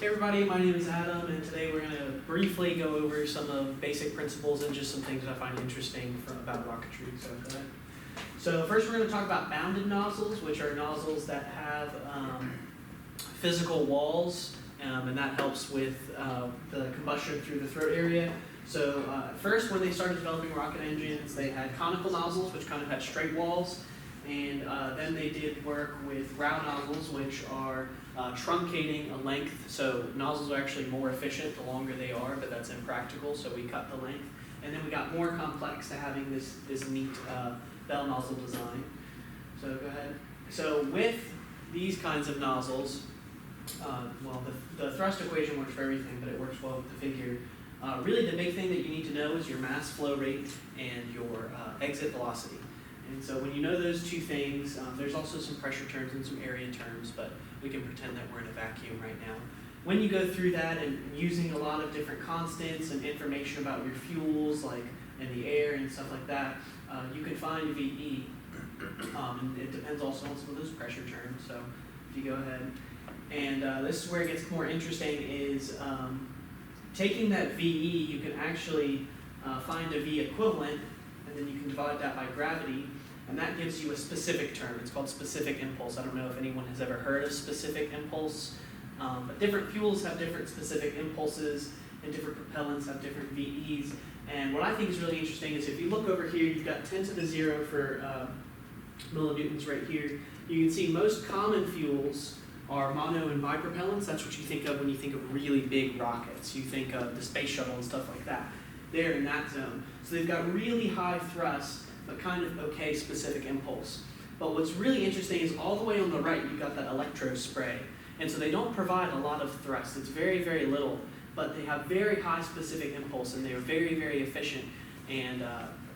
Hey everybody, my name is Adam, and today we're going to briefly go over some of basic principles and just some things I find interesting about rocketry. So first we're going to talk about bounded nozzles, which are nozzles that have physical walls, and that helps with the combustion through the throat area. So first, when they started developing rocket engines, they had conical nozzles, which kind of had straight walls, and then they did work with round nozzles, which are truncating a length. So nozzles are actually more efficient the longer they are, but that's impractical, so we cut the length. And then we got more complex to having this neat bell nozzle design. So go ahead. So with these kinds of nozzles, the thrust equation works for everything, but it works well with the figure. Really the big thing that you need to know is your mass flow rate and your exit velocity. And so when you know those two things, there's also some pressure terms and some area terms, but we can pretend that we're in a vacuum right now. When you go through that and using a lot of different constants and information about your fuels, like in the air and stuff like that, you can find VE. And it depends also on some of those pressure terms. So if you go ahead, and this is where it gets more interesting, is taking that VE, you can actually find a V equivalent, and then you can divide that by gravity, and that gives you a specific term. It's called specific impulse. I don't know if anyone has ever heard of specific impulse, but different fuels have different specific impulses, and different propellants have different VEs. And what I think is really interesting is if you look over here, you've got 10 to the 0 for millinewtons right here. You can see most common fuels are mono and bipropellants. That's what you think of when you think of really big rockets. You think of the space shuttle and stuff like that. They're in that zone. So they've got really high thrust, but kind of okay specific impulse. But what's really interesting is all the way on the right, you've got that electro spray. And so they don't provide a lot of thrust. It's very, very little, but they have very high specific impulse, and they are very, very efficient. And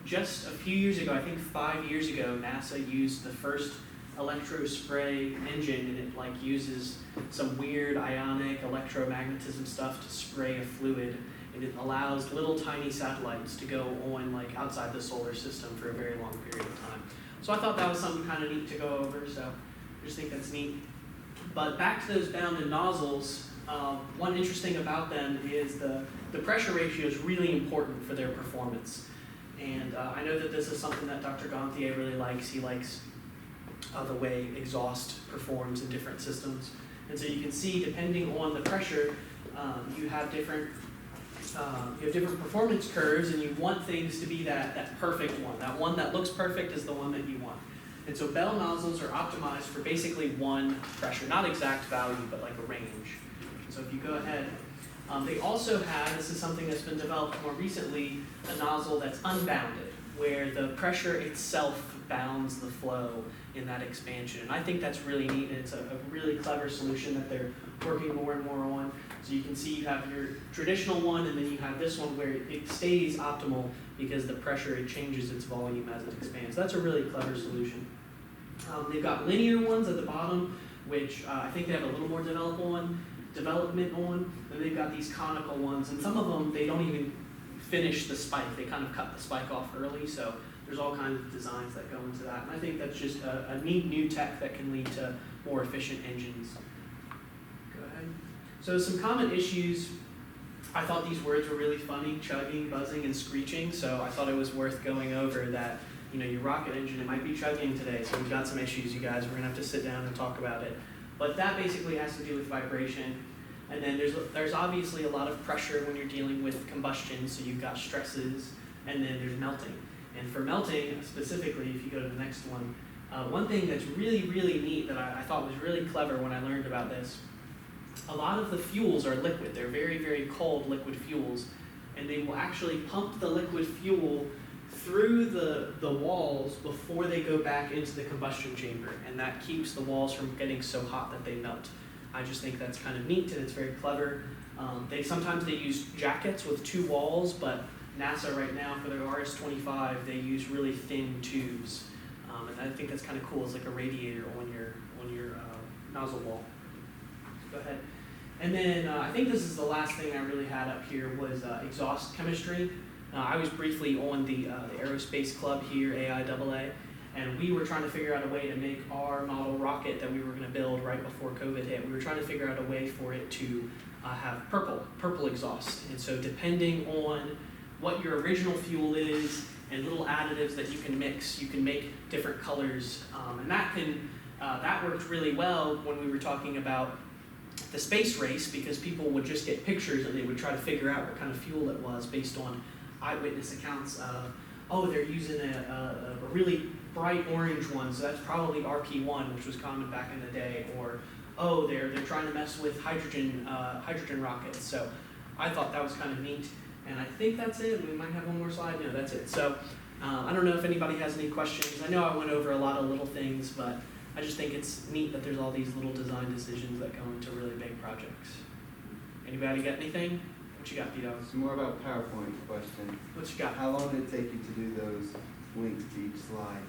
just a few years ago, I think 5 years ago, NASA used the first electro spray engine, and it uses some weird ionic electromagnetism stuff to spray a fluid, and it allows little tiny satellites to go on outside the solar system for a very long period of time. So I thought that was something kind of neat to go over, so I just think that's neat. But back to those bounded nozzles, one interesting about them is the pressure ratio is really important for their performance. And I know that this is something that Dr. Gonthier really likes. He likes the way exhaust performs in different systems. And so you can see, depending on the pressure, you have different performance curves, and you want things to be that perfect one. That one that looks perfect is the one that you want. And so bell nozzles are optimized for basically one pressure, not exact value, but like a range. So if you go ahead, they also have, this is something that's been developed more recently, a nozzle that's unbounded, where the pressure itself bounds the flow in that expansion. And I think that's really neat, and it's a really clever solution that they're working more and more on. So you can see you have your traditional one, and then you have this one where it stays optimal because the pressure, it changes its volume as it expands. That's a really clever solution. They've got linear ones at the bottom, which I think they have a little more development on. Then they've got these conical ones, and some of them, they don't even finish the spike. They kind of cut the spike off early, so there's all kinds of designs that go into that. And I think that's just a neat new tech that can lead to more efficient engines. Go ahead. So some common issues, I thought these words were really funny: chugging, buzzing, and screeching. So I thought it was worth going over that. Your rocket engine, it might be chugging today, so we've got some issues, you guys. We're going to have to sit down and talk about it. But that basically has to do with vibration. And then there's obviously a lot of pressure when you're dealing with combustion, so you've got stresses, and then there's melting. And for melting, specifically, if you go to the next one, one thing that's really, really neat that I thought was really clever when I learned about this, a lot of the fuels are liquid. They're very, very cold liquid fuels, and they will actually pump the liquid fuel through the walls before they go back into the combustion chamber, and that keeps the walls from getting so hot that they melt. I just think that's kind of neat, and it's very clever. Sometimes they use jackets with two walls, but NASA right now for their RS-25, they use really thin tubes, and I think that's kind of cool. It's like a radiator on your nozzle wall. Go ahead. And then I think this is the last thing I really had up here was exhaust chemistry. I was briefly on the aerospace club here, AIAA, and we were trying to figure out a way to make our model rocket that we were going to build right before COVID hit. We were trying to figure out a way for it to have purple exhaust. And so depending on what your original fuel is and little additives that you can mix, you can make different colors. And that worked really well when we were talking about the space race, because people would just get pictures and they would try to figure out what kind of fuel it was based on eyewitness accounts of, oh, they're using a really bright orange one, so that's probably RP1, which was common back in the day, or oh, they're trying to mess with hydrogen rockets. So I thought that was kind of neat, and I think that's it. We might have one more slide. No, that's it. So I don't know if anybody has any questions. I know I went over a lot of little things, but I just think it's neat that there's all these little design decisions that go into really big projects. Anybody got anything? What you got, Pete? It's more about PowerPoint question. What you got? How long did it take you to do those links to each slide?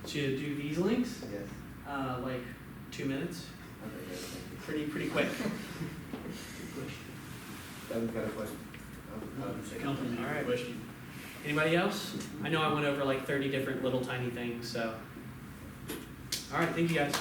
To do these links? Yes. Like 2 minutes. Okay, good. Thank you. Pretty quick. Devin's got a question. All right. Question. Anybody else? I know I went over like 30 different little tiny things, so. All right, thank you guys.